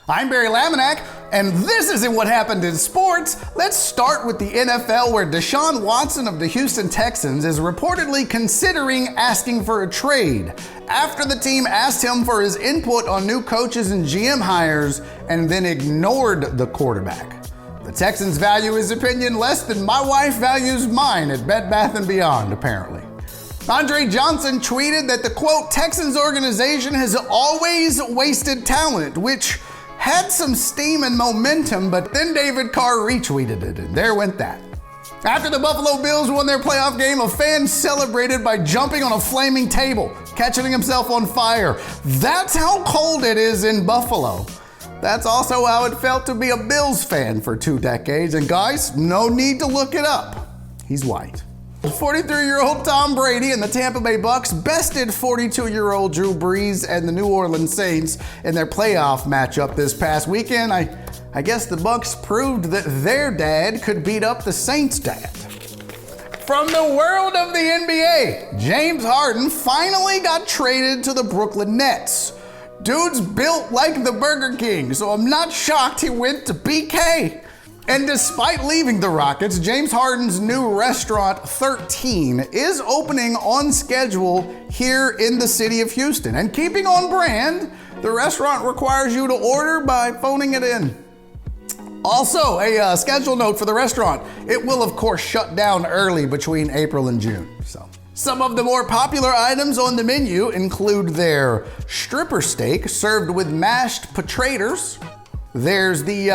I'm Barry Laminack, and this isn't what happened in sports. Let's start with the NFL, where Deshaun Watson of the Houston Texans is reportedly considering asking for a trade after the team asked him for his input on new coaches and GM hires and then ignored the quarterback. The Texans value his opinion less than my wife values mine at Bed Bath & Beyond, apparently. Andre Johnson tweeted that the, quote, Texans organization has always wasted talent, which had some steam and momentum, but then David Carr retweeted it, and there went that. After the Buffalo Bills won their playoff game, a fan celebrated by jumping on a flaming table, catching himself on fire. That's how cold it is in Buffalo. That's also how it felt to be a Bills fan for 2 decades, and guys, no need to look it up. He's white. 43-year-old Tom Brady and the Tampa Bay Bucks bested 42-year-old Drew Brees and the New Orleans Saints in their playoff matchup this past weekend. I guess the Bucks proved that their dad could beat up the Saints' dad. From the world of the NBA, James Harden finally got traded to the Brooklyn Nets. Dude's built like the Burger King, so I'm not shocked he went to BK. And despite leaving the Rockets, James Harden's new restaurant, 13, is opening on schedule here in the city of Houston. And keeping on brand, the restaurant requires you to order by phoning it in. Also, a schedule note for the restaurant. It will, of course, shut down early between April and June. So, some of the more popular items on the menu include their stripper steak served with mashed potatoes. There's the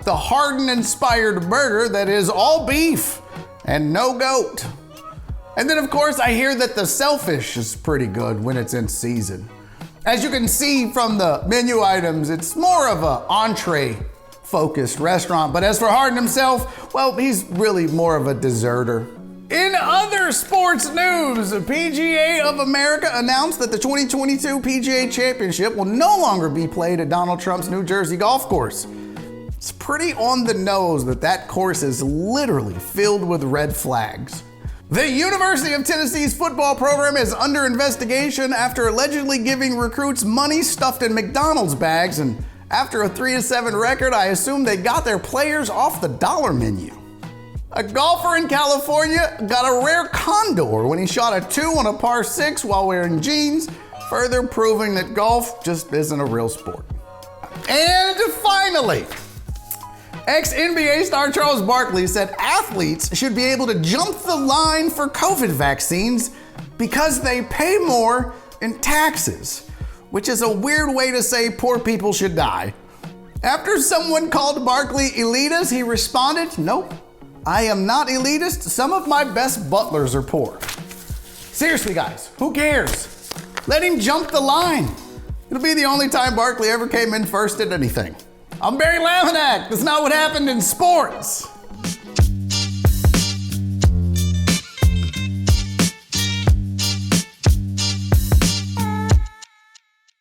Harden-inspired burger that is all beef and no goat. And then, of course, I hear that the Selfish is pretty good when it's in season. As you can see from the menu items, it's more of an entree-focused restaurant. But as for Harden himself, well, he's really more of a desserter. In other sports news, PGA of America announced that the 2022 PGA Championship will no longer be played at Donald Trump's New Jersey golf course. It's pretty on the nose that that course is literally filled with red flags. The University of Tennessee's football program is under investigation after allegedly giving recruits money stuffed in McDonald's bags, and after a 3-7 record, I assume they got their players off the dollar menu. A golfer in California got a rare condor when he shot a 2 on a par 6 while wearing jeans, further proving that golf just isn't a real sport. And finally, ex-NBA star Charles Barkley said athletes should be able to jump the line for COVID vaccines because they pay more in taxes, which is a weird way to say poor people should die. After someone called Barkley elitist, he responded, "Nope. I am not elitist. Some of my best butlers are poor." Seriously, guys, who cares? Let him jump the line. It'll be the only time Barkley ever came in first at anything. I'm Barry Laminack. That's not what happened in sports.